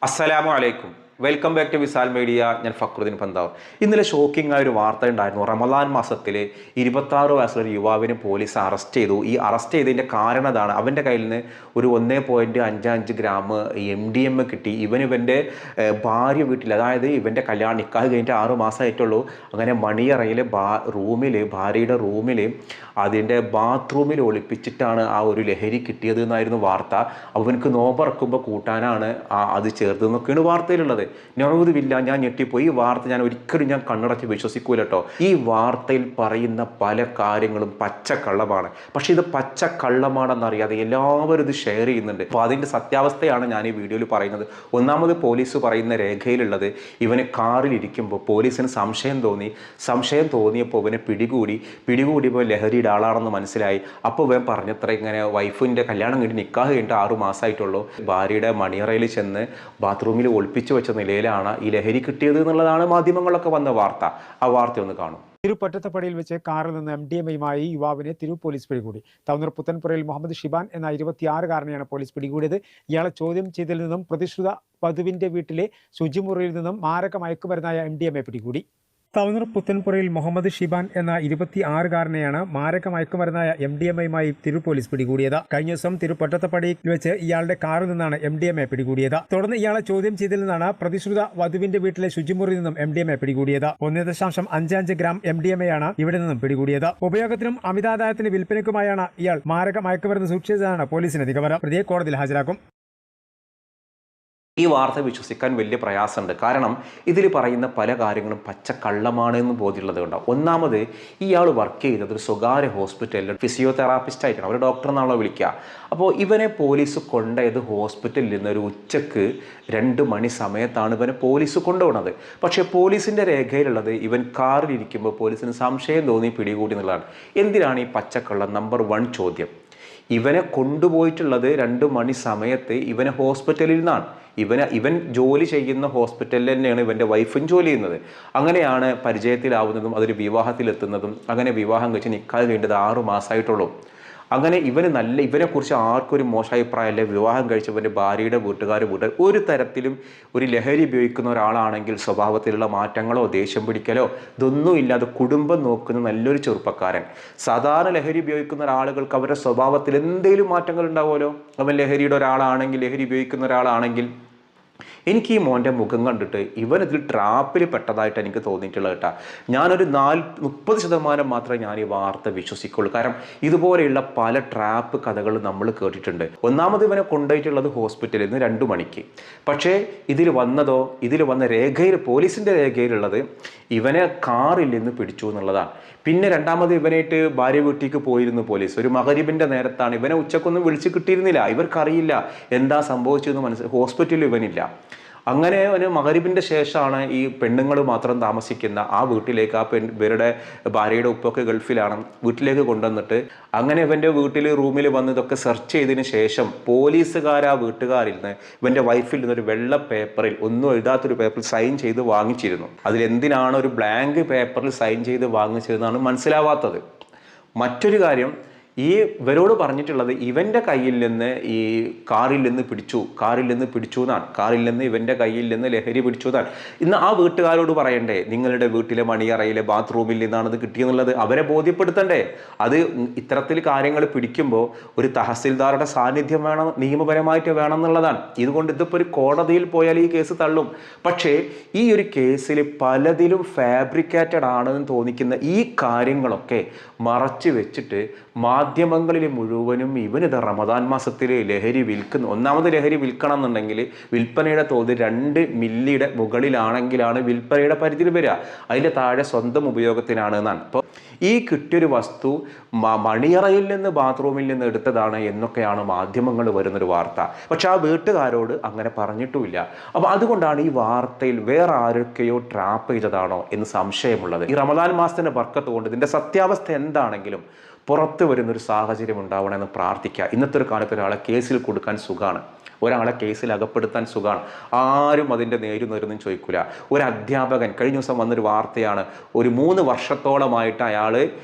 അസ്സലാമു അലൈക്കും. Welcome back to Visal media. ഞാൻ ഫക്രുദ്ദീൻ പന്താവ്. ഇന്നലെ ഷോക്കിംഗ് ആയ ഒരു വാർത്ത ഉണ്ടായിരുന്നു. റമദാൻ മാസത്തിൽ 26 വയസ്സുള്ള യുവാവിനെ പോലീസ് അറസ്റ്റ് ചെയ്തു. ഈ അറസ്റ്റ് ചെയ്തതിൻ്റെ കാരണം അതാണ്. അവൻ്റെ കയ്യിൽ നിന്ന് ഒരു 1.55 ഗ്രാം MDMA കിട്ടി. ഇവൻ്റെ ഭാര്യ വീട്ടിൽ, അതായത് ഇവൻ്റെ കല്യാണം നിക്കാഹ് കഴിഞ്ഞിട്ട് 6 മാസമായിട്ടുള്ളൂ. അങ്ങനെ മണിയറയിൽ റൂമിൽ, ഭാര്യയുടെ റൂമിൽ, അതിൻ്റെ ബാത്റൂമിൽ ഒളിപ്പിച്ചിട്ടാണ് ആ ഒരു ലഹരി കിട്ടിയത് എന്നായിരുന്നു വാർത്ത. അവനക്ക് നോമ്പറക്കുമ്പോൾ കൂട്ടാനാണ് അത് ചേർത്തതെന്നൊക്കെയാണ് വാർത്തയിലുള്ളത്. നൗദുബില്ലാ, ഞാൻ ഞെട്ടിപ്പോയി. ഈ വാർത്ത ഞാൻ ഒരിക്കലും കണ്ണടച്ച് വിശ്വസിക്കൂല കേട്ടോ. ഈ വാർത്തയിൽ പറയുന്ന പല കാര്യങ്ങളും പച്ചക്കള്ളമാണ്. പക്ഷെ ഇത് പച്ചക്കള്ളമാണെന്നറിയാതെ എല്ലാവരും ഇത് ഷെയർ ചെയ്യുന്നുണ്ട്. അപ്പോൾ അതിൻ്റെ സത്യാവസ്ഥയാണ് ഞാൻ ഈ വീഡിയോയിൽ പറയുന്നത്. ഒന്നാമത് പോലീസ് പറയുന്ന രേഖയിലുള്ളത്, ഇവന് കാറിലിരിക്കുമ്പോൾ പോലീസിന് സംശയം തോന്നിയപ്പോൾ ഇവനെ പിടികൂടിയപ്പോൾ ലഹരിയുടെ ആളാണെന്ന് മനസ്സിലായി. അപ്പോൾ ഇവൻ പറഞ്ഞത്ര ഇങ്ങനെ വൈഫിൻ്റെ കല്യാണം കഴിഞ്ഞ് നിക്കാഹ് കഴിഞ്ഞിട്ട് 6 മാസമായിട്ടുള്ളൂ. ഭാര്യയുടെ മണിയറയിൽ ചെന്ന് ബാത്റൂമിൽ ഒളിപ്പിച്ചു വെച്ച നിലയിലാണ് ഈ ലഹരി കിട്ടിയത് എന്നുള്ളതാണ് മാധ്യമങ്ങളൊക്കെ വന്ന വാർത്ത. ആ വാർത്ത ഒന്ന് കാണും. തിരുപ്പറ്റത്തപ്പടിയിൽ വെച്ച് കാറിൽ നിന്ന് MDMA-യുമായി യുവാവിനെ തിരൂർ പോലീസ് പിടികൂടി. തവനൂർ പുത്തൻപുരയിൽ മുഹമ്മദ് ഷിബാൻ എന്ന 26-കാരനെയാണ് പോലീസ് പിടികൂടിയത്. ഇയാളെ ചോദ്യം ചെയ്തതിൽ നിന്നും പ്രതിശ്രുത വധുവിന്റെ വീട്ടിലെ ശുചിമുറിയിൽ നിന്നും മാരക മയക്കുമരുന്നായ MDMA പിടികൂടി. തവനൂർ പുത്തൻപുരയിൽ മുഹമ്മദ് ഷിബാൻ എന്ന 26-കാരനെയാണ് മാരക മയക്കുമരുന്നായ MDMA-യുമായി തിരൂർ പോലീസ് പിടികൂടിയത്. കഴിഞ്ഞ ദിവസം തിരുപ്പറ്റത്തപ്പടിയിൽ വെച്ച് ഇയാളുടെ കാറിൽ നിന്നാണ് MDMA പിടികൂടിയത്. തുടർന്ന് ഇയാളെ ചോദ്യം ചെയ്തതിൽ നിന്നാണ് പ്രതിശ്രുത വധുവിന്റെ വീട്ടിലെ ശുചിമുറിയിൽ നിന്നും MDMA പിടികൂടിയത്. 1.55 ഗ്രാം MDMA-യാണ് ഇവിടെ നിന്നും പിടികൂടിയത്. ഉപയോഗത്തിനും അമിതാദായത്തിന് വിൽപ്പനയ്ക്കുമായാണ് ഇയാൾ മാരക മയക്കുമരുന്ന് സൂക്ഷിച്ചതാണ് പോലീസിന്റെ നിഗമനം. പ്രതിയെ കോടതിയിൽ ഹാജരാക്കും. ഈ വാർത്ത വിശ്വസിക്കാൻ വലിയ പ്രയാസമുണ്ട്. കാരണം ഇതിൽ പറയുന്ന പല കാര്യങ്ങളും പച്ചക്കള്ളമാണ് എന്ന് ബോധ്യമുള്ളത് കൊണ്ടാണ്. ഒന്നാമത്, ഇയാൾ വർക്ക് ചെയ്തത് ഒരു സ്വകാര്യ ഹോസ്പിറ്റലിൽ ഫിസിയോതെറാപ്പിസ്റ്റ് ആയിട്ടാണ്. അവർ ഡോക്ടർ എന്നാണല്ലോ വിളിക്കുക. അപ്പോൾ ഇവനെ പോലീസ് കൊണ്ടുപോയത് ഹോസ്പിറ്റലിൽ നിന്ന് ഒരു ഉച്ചക്ക് 2 മണി സമയത്താണ് ഇവനെ പോലീസ് കൊണ്ടുപോകുന്നത്. പക്ഷേ പോലീസിൻ്റെ രേഖയിലുള്ളത് ഇവൻ കാറിലിരിക്കുമ്പോൾ പോലീസിന് സംശയം തോന്നി പിടികൂടി എന്നുള്ളതാണ്. എന്തിനാണ് ഈ പച്ചക്കള്ളം? നമ്പർ 1 ചോദ്യം. ഇവനെ കൊണ്ടുപോയിട്ടുള്ളത് 2 മണി സമയത്ത് ഇവനെ ഹോസ്പിറ്റലിൽ നിന്നാണ്. ഇവൻ ജോലി ചെയ്യുന്ന ഹോസ്പിറ്റലിൽ തന്നെയാണ് ഇവൻ്റെ വൈഫും ജോലി ചെയ്യുന്നത്. അങ്ങനെയാണ് പരിചയത്തിലാവുന്നതും അതൊരു വിവാഹത്തിലെത്തുന്നതും. അങ്ങനെ വിവാഹം കഴിച്ച് നിക്കാഹ് കഴിഞ്ഞത് 6 മാസമായിട്ടുള്ളൂ. അങ്ങനെ ഇവനെക്കുറിച്ച് ആർക്കും ഒരു മോശം അഭിപ്രായമല്ല. വിവാഹം കഴിച്ചവൻ്റെ ഭാര്യയുടെ വീട്ടുകാർ ഒരു തരത്തിലും ഒരു ലഹരി ഉപയോഗിക്കുന്ന ഒരാളാണെങ്കിൽ സ്വഭാവത്തിലുള്ള മാറ്റങ്ങളോ ദേഷ്യം പിടിക്കലോ ഇതൊന്നും ഇല്ലാതെ കുടുംബം നോക്കുന്ന നല്ലൊരു ചെറുപ്പക്കാരൻ. സാധാരണ ലഹരി ഉപയോഗിക്കുന്ന ഒരാളുകൾക്ക് അവരുടെ സ്വഭാവത്തിൽ എന്തെങ്കിലും മാറ്റങ്ങൾ ഉണ്ടാവുമല്ലോ. അവൻ ലഹരിയുടെ ഒരാളാണെങ്കിൽ, ലഹരി ഉപയോഗിക്കുന്ന ഒരാളാണെങ്കിൽ, എനിക്ക് ഈ മോൻ്റെ മുഖം കണ്ടിട്ട് ഇവനിതിൽ ട്രാപ്പിൽ പെട്ടതായിട്ട് എനിക്ക് തോന്നിയിട്ടുള്ളത് കേട്ടോ. ഞാനൊരു 30% മാത്രമേ ഞാൻ ഈ വാർത്ത വിശ്വസിക്കുള്ളൂ. കാരണം ഇതുപോലെയുള്ള പല ട്രാപ്പ് കഥകൾ നമ്മൾ കേട്ടിട്ടുണ്ട്. ഒന്നാമത്, ഇവനെ കൊണ്ടുപോയിട്ടുള്ളത് ഹോസ്പിറ്റലിൽ നിന്ന് 2 മണിക്ക്. പക്ഷേ ഇതിൽ വന്ന രേഖയിൽ, പോലീസിൻ്റെ രേഖയിലുള്ളത് ഇവനെ കാറിൽ നിന്ന് പിടിച്ചു എന്നുള്ളതാണ്. പിന്നെ രണ്ടാമത്, ഇവനായിട്ട് ഭാര്യ വീട്ടിലേക്ക് പോയിരുന്നു പോലീസ്. ഒരു മഗ്‌രിബിൻ്റെ നേരത്താണ്. ഇവനെ ഉച്ചക്കൊന്നും വിളിച്ച് കിട്ടിയിരുന്നില്ല. ഇവർക്കറിയില്ല എന്താ സംഭവിച്ചതെന്ന് ഹോസ്പിറ്റലിൽ ഇവനില്ല. അങ്ങനെ ഒരു മഗ്‌രിബിൻ്റെ ശേഷമാണ് ഈ പെണ്ണുങ്ങൾ മാത്രം താമസിക്കുന്ന ആ വീട്ടിലേക്ക്, ഇവരുടെ ഭാര്യയുടെ ഉപ്പൊക്കെ ഗൾഫിലാണ്, വീട്ടിലേക്ക് കൊണ്ടുവന്നിട്ട് അങ്ങനെ ഇവൻ്റെ വീട്ടിൽ റൂമിൽ വന്ന് ഇതൊക്കെ സെർച്ച് ചെയ്തതിന് ശേഷം പോലീസുകാർ ആ വീട്ടുകാരിൽ നിന്ന് ഇവൻ്റെ വൈഫിൽ നിന്നൊരു വെള്ള പേപ്പറിൽ, ഒന്നും എഴുതാത്തൊരു പേപ്പറിൽ സൈൻ ചെയ്ത് വാങ്ങിച്ചിരുന്നു. അതിലെന്തിനാണ് ഒരു ബ്ലാങ്ക് പേപ്പറിൽ സൈൻ ചെയ്ത് വാങ്ങിച്ചതെന്നാണ് മനസ്സിലാവാത്തത്. മറ്റൊരു കാര്യം, ഈ ഇവരോട് പറഞ്ഞിട്ടുള്ളത് ഇവൻ്റെ കയ്യിൽ നിന്ന് ഈ കാറിൽ നിന്ന് പിടിച്ചു എന്നാണ്. കാറിൽ നിന്ന് ഇവൻ്റെ കയ്യിൽ നിന്ന് ലഹരി പിടിച്ചു എന്നാണ്. ഇന്ന് ആ വീട്ടുകാരോട് പറയണ്ടേ, നിങ്ങളുടെ വീട്ടിലെ മണിയറയിലെ ബാത്റൂമിൽ നിന്നാണ് ഇത് കിട്ടിയെന്നുള്ളത് അവരെ ബോധ്യപ്പെടുത്തണ്ടേ? അത് ഇത്തരത്തിൽ കാര്യങ്ങൾ പിടിക്കുമ്പോൾ ഒരു തഹസിൽദാറുടെ സാന്നിധ്യം വേണം, നിയമപരമായിട്ട് വേണം എന്നുള്ളതാണ്. ഇതുകൊണ്ട് ഇതിപ്പോൾ ഒരു കോടതിയിൽ പോയാൽ ഈ കേസ് തള്ളും. പക്ഷേ ഈ ഒരു കേസിൽ പലതിലും ഫാബ്രിക്കേറ്റഡ് ആണെന്ന് തോന്നിക്കുന്ന ഈ കാര്യങ്ങളൊക്കെ മറച്ചു വെച്ചിട്ട് മാധ്യമങ്ങളിൽ മുഴുവനും ഇവനിത് റമദാൻ മാസത്തിൽ ലഹരി വിൽക്കുന്നു. ഒന്നാമത്, ലഹരി വിൽക്കണം എന്നുണ്ടെങ്കിൽ വിൽപ്പനയുടെ തോത് 2 മില്ലിയുടെ മുകളിലാണെങ്കിലാണ് വിൽപ്പനയുടെ പരിധിയിൽ വരിക. അതിൻ്റെ താഴെ സ്വന്തം ഉപയോഗത്തിനാണ് എന്നാണ്. അപ്പോൾ ഈ കിട്ടിയൊരു വസ്തു മണിയറയിൽ നിന്ന്, ബാത്റൂമിൽ നിന്ന് എടുത്തതാണ് എന്നൊക്കെയാണ് മാധ്യമങ്ങൾ വരുന്നൊരു വാർത്ത. പക്ഷെ ആ വീട്ടുകാരോട് അങ്ങനെ പറഞ്ഞിട്ടുമില്ല. അപ്പോൾ അതുകൊണ്ടാണ് ഈ വാർത്തയിൽ വേറെ ആരൊക്കെയോ ട്രാപ്പ് ചെയ്തതാണോ എന്ന് സംശയമുള്ളത്. ഈ റമദാൻ മാസത്തിൻ്റെ ബർക്കത്ത് കൊണ്ട് ഇതിൻ്റെ സത്യാവസ്ഥ എന്താണെങ്കിലും പുറത്ത് വരുന്നൊരു സാഹചര്യം ഉണ്ടാവണമെന്ന് പ്രാർത്ഥിക്കുക. ഇന്നത്തെ ഒരു കാലത്ത് ഒരാളെ കേസിൽ കൊടുക്കാൻ സുഖമാണ്, ഒരാളെ കേസിൽ അകപ്പെടുത്താൻ സുഖമാണ്. ആരും അതിൻ്റെ നേരുന്നൊന്നും ചോദിക്കില്ല. ഒരു അധ്യാപകൻ കഴിഞ്ഞ ദിവസം വന്നൊരു വാർത്തയാണ്, ഒരു 3 വർഷത്തോളമായിട്ട് അയാൾ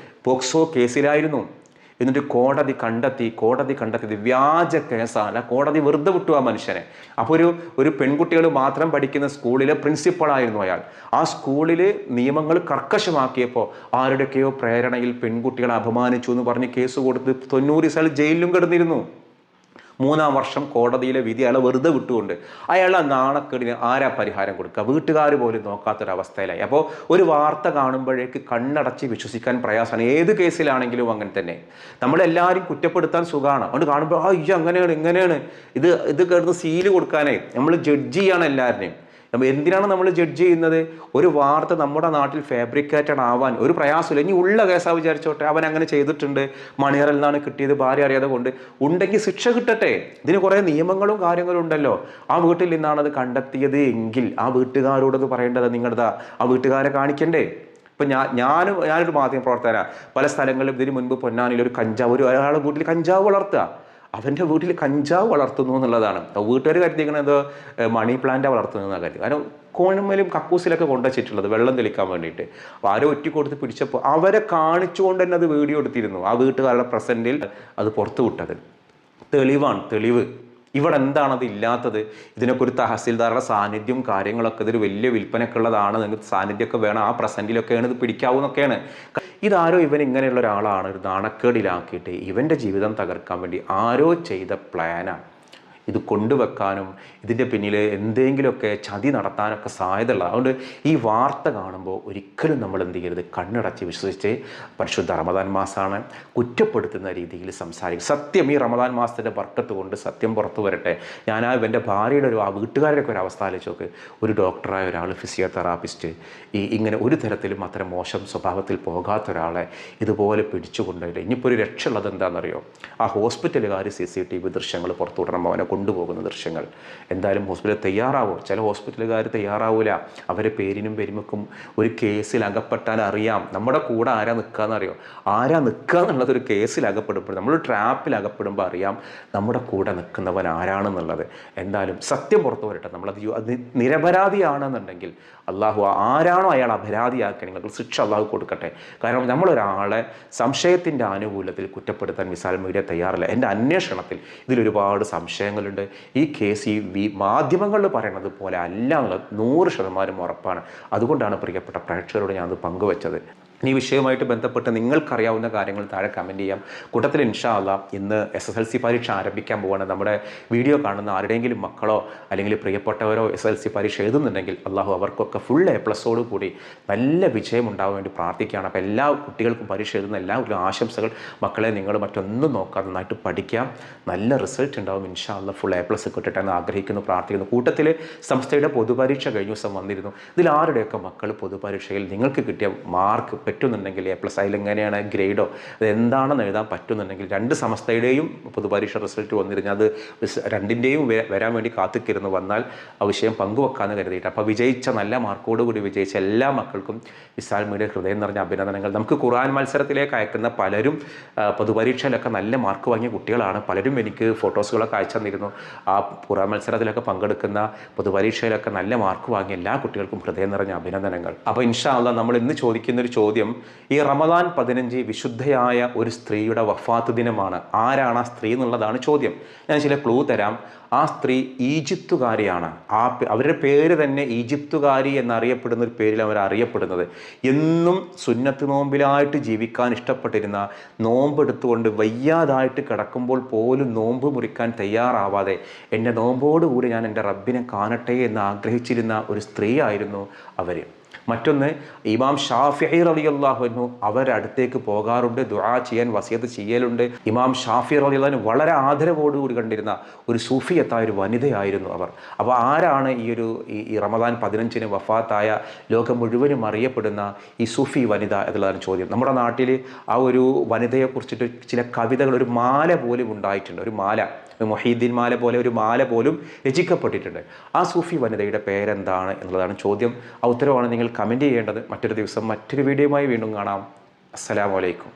പോക്സോ കേസിലായിരുന്നു. എന്നിട്ട് കോടതി കണ്ടെത്തി വ്യാജ കേസാണ്. കോടതി വെറുതെ വിട്ടു ആ മനുഷ്യനെ. അപ്പോൾ ഒരു പെൺകുട്ടികൾ മാത്രം പഠിക്കുന്ന സ്കൂളിലെ പ്രിൻസിപ്പളായിരുന്നു അയാൾ. ആ സ്കൂളിൽ നിയമങ്ങൾ കർക്കശമാക്കിയപ്പോൾ ആരുടെയൊക്കെയോ പ്രേരണയിൽ പെൺകുട്ടികളെ അപമാനിച്ചു എന്ന് പറഞ്ഞ് കേസ് കൊടുത്ത് 90 ദിവസം ജയിലിലും കിടന്നിരുന്നു. 3-ാം വർഷം കോടതിയിലെ വിധി അയാളെ വെറുതെ വിട്ടുകൊണ്ട് അയാളെ നാണക്കേടിന് ആരാ പരിഹാരം കൊടുക്കുക? വീട്ടുകാർ പോലും നോക്കാത്തൊരവസ്ഥയിലായി. അപ്പോൾ ഒരു വാർത്ത കാണുമ്പോഴേക്ക് കണ്ണടച്ച് വിശ്വസിക്കാൻ പ്രയാസമാണ്. ഏത് കേസിലാണെങ്കിലും അങ്ങനെ തന്നെ. നമ്മളെല്ലാവരും കുറ്റപ്പെടുത്താൻ സുഖമാണ്. അതുകൊണ്ട് കാണുമ്പോൾ അയ്യോ അങ്ങനെയാണ് ഇങ്ങനെയാണ് ഇത് കിടന്ന് സീല് കൊടുക്കാനേ നമ്മൾ ജഡ്ജ് ചെയ്യാണ് എല്ലാവരുടെയും. എന്തിനാണ് നമ്മൾ ജഡ്ജ് ചെയ്യുന്നത്? ഒരു വാർത്ത നമ്മുടെ നാട്ടിൽ ഫാബ്രിക്കേറ്റഡ് ആവാൻ ഒരു പ്രയാസമില്ല. ഇനി ഉള്ള കേസാ വിചാരിച്ചോട്ടെ, അവൻ അങ്ങനെ ചെയ്തിട്ടുണ്ട്, മണിയറിൽ നിന്നാണ് കിട്ടിയത്, ഭാര്യ അറിയാതെ കൊണ്ട്, ഉണ്ടെങ്കിൽ ശിക്ഷ കിട്ടട്ടെ. ഇതിന് കുറേ നിയമങ്ങളും കാര്യങ്ങളും ഉണ്ടല്ലോ. ആ വീട്ടിൽ നിന്നാണ് അത് കണ്ടെത്തിയത് എങ്കിൽ ആ വീട്ടുകാരോടത് പറയേണ്ടത് നിങ്ങളുടെ ആ വീട്ടുകാരെ കാണിക്കണ്ടേ? ഇപ്പം ഞാനൊരു മാധ്യമ പ്രവർത്തകനാണ്. പല സ്ഥലങ്ങളിലും ഇതിന് മുൻപ് പൊന്നാനിയിൽ ഒരാളുടെ വീട്ടിൽ കഞ്ചാവ് വളർത്തുക, അവൻ്റെ വീട്ടിൽ കഞ്ചാവ് വളർത്തുന്നു എന്നുള്ളതാണ്. വീട്ടുകാർ കരുതിയിരിക്കുന്നത് മണി പ്ലാന്റാണ് വളർത്തുന്നതെന്നാണ് കരുതി. കാരണം കോണുമ്മലും കക്കൂസിലൊക്കെ കൊണ്ടുവച്ചിട്ടുള്ളത് വെള്ളം തെളിക്കാൻ വേണ്ടിയിട്ട്. അപ്പോൾ ആരോ ഒറ്റ കൊടുത്ത് പിടിച്ചപ്പോൾ അവരെ കാണിച്ചുകൊണ്ട് തന്നെ അത് വീഡിയോ എടുത്തിരുന്നു. ആ വീട്ടുകാരുടെ പ്രസൻറ്റിൽ അത് പുറത്തു വിട്ടത് തെളിവ്. ഇവിടെ എന്താണത് ഇല്ലാത്തത്? ഇതിനൊക്കെ ഒരു തഹസിൽദാറുടെ സാന്നിധ്യം കാര്യങ്ങളൊക്കെ ഇതൊരു വലിയ വിൽപ്പനക്കുള്ളതാണ്, നിങ്ങൾക്ക് സാന്നിധ്യമൊക്കെ വേണം, ആ പ്രസൻറ്റിലൊക്കെയാണ് ഇത് പിടിക്കാവുന്നൊക്കെയാണ്. ഇതാരോ ഇവൻ ഇങ്ങനെയുള്ള ഒരാളാണ് ഒരു നാണക്കേടിലാക്കിയിട്ട് ഇവൻ്റെ ജീവിതം തകർക്കാൻ വേണ്ടി ആരോ ചെയ്ത പ്ലാനാണ്. ഇത് കൊണ്ടുവെക്കാനും ഇതിൻ്റെ പിന്നിൽ എന്തെങ്കിലുമൊക്കെ ചതി നടത്താനൊക്കെ സാധ്യതയുള്ളത്. അതുകൊണ്ട് ഈ വാർത്ത കാണുമ്പോൾ ഒരിക്കലും നമ്മൾ എന്ത് ചെയ്യരുത്, കണ്ണടച്ച് വിശ്വസിച്ച് പരിശുദ്ധ റമദാൻ മാസമാണ് കുറ്റപ്പെടുത്തുന്ന രീതിയിൽ സംസാരിക്കും. സത്യം ഈ റമദാൻ മാസത്തിൻ്റെ ബർക്കത്ത് കൊണ്ട് സത്യം പുറത്തു വരട്ടെ. ഞാൻ എൻ്റെ ഭാര്യയുടെ ആ വീട്ടുകാരുടെയൊക്കെ ഒരു അവസ്ഥ ആലോചിച്ച് നോക്ക്. ഒരു ഡോക്ടറായ ഒരാൾ, ഫിസിയോതെറാപ്പിസ്റ്റ്, ഇങ്ങനെ ഒരു തരത്തിലും അത്ര മോശം സ്വഭാവത്തിൽ പോകാത്ത ഒരാളെ ഇതുപോലെ പിടിച്ചുകൊണ്ടിട്ട് ഇനിയിപ്പോൾ ഒരു രക്ഷയുള്ളത് എന്താണെന്നറിയോ? ആ ഹോസ്പിറ്റലുകാർ CCTV ദൃശ്യങ്ങൾ പുറത്തുവിടണം, അവനെ കൊണ്ടുപോകുന്ന ദൃശ്യങ്ങൾ. എന്തായാലും ഹോസ്പിറ്റൽ തയ്യാറാവോ? ചില ഹോസ്പിറ്റലുകാർ തയ്യാറാവില്ല. അവരെ പേരിനും പെരുമക്കും ഒരു കേസിൽ അകപ്പെട്ടാൽ അറിയാം നമ്മുടെ കൂടെ ആരാ നിൽക്കുകയെന്നറിയോ? ആരാ നിൽക്കുക എന്നുള്ളതൊരു കേസിൽ അകപ്പെടുമ്പോൾ, നമ്മൾ ട്രാപ്പിൽ അകപ്പെടുമ്പോൾ അറിയാം നമ്മുടെ കൂടെ നിൽക്കുന്നവൻ ആരാണെന്നുള്ളത്. എന്തായാലും സത്യം പുറത്തു വരട്ടെ. അത് നിരപരാധിയാണെന്നുണ്ടെങ്കിൽ അള്ളാഹു ആരാണോ അയാൾ അപരാധിയാക്കണമെങ്കിൽ ശിക്ഷ അള്ളാഹു കൊടുക്കട്ടെ. കാരണം നമ്മളൊരാളെ സംശയത്തിൻ്റെ ആനുകൂല്യത്തിൽ കുറ്റപ്പെടുത്താൻ വിശാൽ മീഡിയ തയ്യാറില്ല. എൻ്റെ അന്വേഷണത്തിൽ ഇതിലൊരുപാട് സംശയങ്ങളുണ്ട്. ഈ കേസ് ഈ മാധ്യമങ്ങളിൽ പറയുന്നത് പോലെ അല്ല എന്നുള്ളത് 100% ഉറപ്പാണ്. അതുകൊണ്ടാണ് പ്രിയപ്പെട്ട പ്രേക്ഷകരോട് ഞാനത് പങ്കുവച്ചത്. ഈ വിഷയവുമായിട്ട് ബന്ധപ്പെട്ട് നിങ്ങൾക്കറിയാവുന്ന കാര്യങ്ങൾ താഴെ കമൻറ്റ് ചെയ്യാം. കൂട്ടത്തിൽ ഇൻഷാ അല്ലാഹ് ഇന്ന് SSLC പരീക്ഷ ആരംഭിക്കാൻ പോവാണ്. നമ്മുടെ വീഡിയോ കാണുന്ന ആരുടെയെങ്കിലും മക്കളോ അല്ലെങ്കിൽ പ്രിയപ്പെട്ടവരോ SSLC പരീക്ഷ എഴുതുന്നുണ്ടെങ്കിൽ അള്ളാഹു അവർക്കൊക്കെ ഫുൾ A+ കൂടി നല്ല വിജയം ഉണ്ടാവാൻ വേണ്ടി പ്രാർത്ഥിക്കുകയാണ്. അപ്പോൾ എല്ലാ കുട്ടികൾക്കും പരീക്ഷ എഴുതുന്ന എല്ലാവർക്കും ആശംസകൾ. മക്കളെ നിങ്ങൾ മറ്റൊന്നും നോക്കാതെ നന്നായിട്ട് പഠിക്കാം, നല്ല റിസൾട്ട് ഉണ്ടാവും ഇൻഷാ അല്ലാഹ്. ഫുൾ A+ കിട്ടട്ടെ എന്ന് ആഗ്രഹിക്കുന്നു, പ്രാർത്ഥിക്കുന്നു. കൂട്ടത്തിൽ സംസ്ഥയുടെ പൊതുപരീക്ഷ കഴിഞ്ഞ ദിവസം വന്നിരുന്നു. ഇതിൽ ആരുടെയൊക്കെ മക്കൾ പൊതുപരീക്ഷയിൽ നിങ്ങൾക്ക് കിട്ടിയ മാർക്ക് പറ്റുന്നുണ്ടെങ്കിൽ A+ അതിലെങ്ങനെയാണ് ഗ്രേഡോ അതെന്താണെന്ന് എഴുതാൻ പറ്റുന്നുണ്ടെങ്കിൽ 2 സമസ്തയുടെയും പൊതുപരീക്ഷ റിസൾട്ട് വന്നിരുന്നു. അത് 2ൻ്റെയും വരാൻ വേണ്ടി കാത്തിക്കിരുന്നു. വന്നാൽ ആ വിഷയം പങ്കുവെക്കാമെന്ന് കരുതിയിട്ട്. അപ്പോൾ വിജയിച്ച നല്ല മാർക്കോടുകൂടി വിജയിച്ച എല്ലാ മക്കൾക്കും വിശാൽ മീഡിയ ഹൃദയം നിറഞ്ഞ അഭിനന്ദനങ്ങൾ. നമുക്ക് ഖുർആൻ മത്സരത്തിലേക്ക് അയക്കുന്ന പലരും പൊതുപരീക്ഷയിലൊക്കെ നല്ല മാർക്ക് വാങ്ങിയ കുട്ടികളാണ്. പലരും എനിക്ക് ഫോട്ടോസുകളൊക്കെ അയച്ചു തന്നിരുന്നു. ആ ഖുർആൻ മത്സരത്തിലൊക്കെ പങ്കെടുക്കുന്ന പൊതുപരീക്ഷയിലൊക്കെ നല്ല മാർക്ക് വാങ്ങിയ എല്ലാ കുട്ടികൾക്കും ഹൃദയം നിറഞ്ഞ അഭിനന്ദനങ്ങൾ. അപ്പോൾ ഇൻഷാ അല്ലാഹ് നമ്മൾ ഇന്ന് ചോദിക്കുന്നൊരു ചോദ്യം, ഈ റമദാൻ 15 വിശുദ്ധയായ ഒരു സ്ത്രീയുടെ വഫാത്ത് ദിനമാണ്. ആരാണ് ആ സ്ത്രീ എന്നുള്ളതാണ് ചോദ്യം. ഞാൻ ചില ക്ലൂ തരാം. ആ സ്ത്രീ ഈജിപ്തുകാരിയാണ്. അവരുടെ പേര് തന്നെ ഈജിപ്തുകാരി എന്നറിയപ്പെടുന്ന ഒരു പേരിൽ അവർ അറിയപ്പെടുന്നത്. എന്നും സുന്നത്ത് നോമ്പിലായിട്ട് ജീവിക്കാൻ ഇഷ്ടപ്പെട്ടിരുന്ന, നോമ്പെടുത്തുകൊണ്ട് വയ്യാതായിട്ട് കിടക്കുമ്പോൾ പോലും നോമ്പ് മുറിക്കാൻ തയ്യാറാവാതെ എൻ്റെ നോമ്പോടുകൂടി ഞാൻ എൻ്റെ റബ്ബിനെ കാണട്ടെ എന്ന് ആഗ്രഹിച്ചിരുന്ന ഒരു സ്ത്രീ ആയിരുന്നു അവർ. മറ്റൊന്ന്, ഇമാം ഷാഫിഈ റളിയല്ലാഹു അൻഹു അവരടുത്തേക്ക് പോകാറുണ്ട്, ദുആ ചെയ്യാൻ വസിയത്ത് ചെയ്യലുണ്ട്. ഇമാം ഷാഫിഈ റളിയല്ലാഹു അൻഹു വളരെ ആദരവോടുകൂടി കണ്ടിരുന്ന ഒരു സൂഫിയത്തായ ഒരു വനിതയായിരുന്നു അവർ. അപ്പോൾ ആരാണ് ഈ റമദാൻ 15 വഫാത്തായ ലോകം മുഴുവനും അറിയപ്പെടുന്ന ഈ സൂഫി വനിത എന്നുള്ളതാണ് ചോദ്യം. നമ്മുടെ നാട്ടിൽ ആ ഒരു വനിതയെക്കുറിച്ചിട്ട് ചില കവിതകൾ, ഒരു മാല പോലും ഉണ്ടായിട്ടുണ്ട്. ഒരു മാല, മൊഹീദ്ദീൻ മാല പോലെ ഒരു മാല പോലും രചിക്കപ്പെട്ടിട്ടുണ്ട്. ആ സൂഫി വനിതയുടെ പേരെന്താണ് എന്നുള്ളതാണ് ചോദ്യം. ആ ഉത്തരവാണ് നിങ്ങൾ കമൻറ്റ് ചെയ്യേണ്ടത്. മറ്റൊരു ദിവസം മറ്റൊരു വീഡിയോയുമായി വീണ്ടും കാണാം. അസ്സലാമു അലൈക്കും.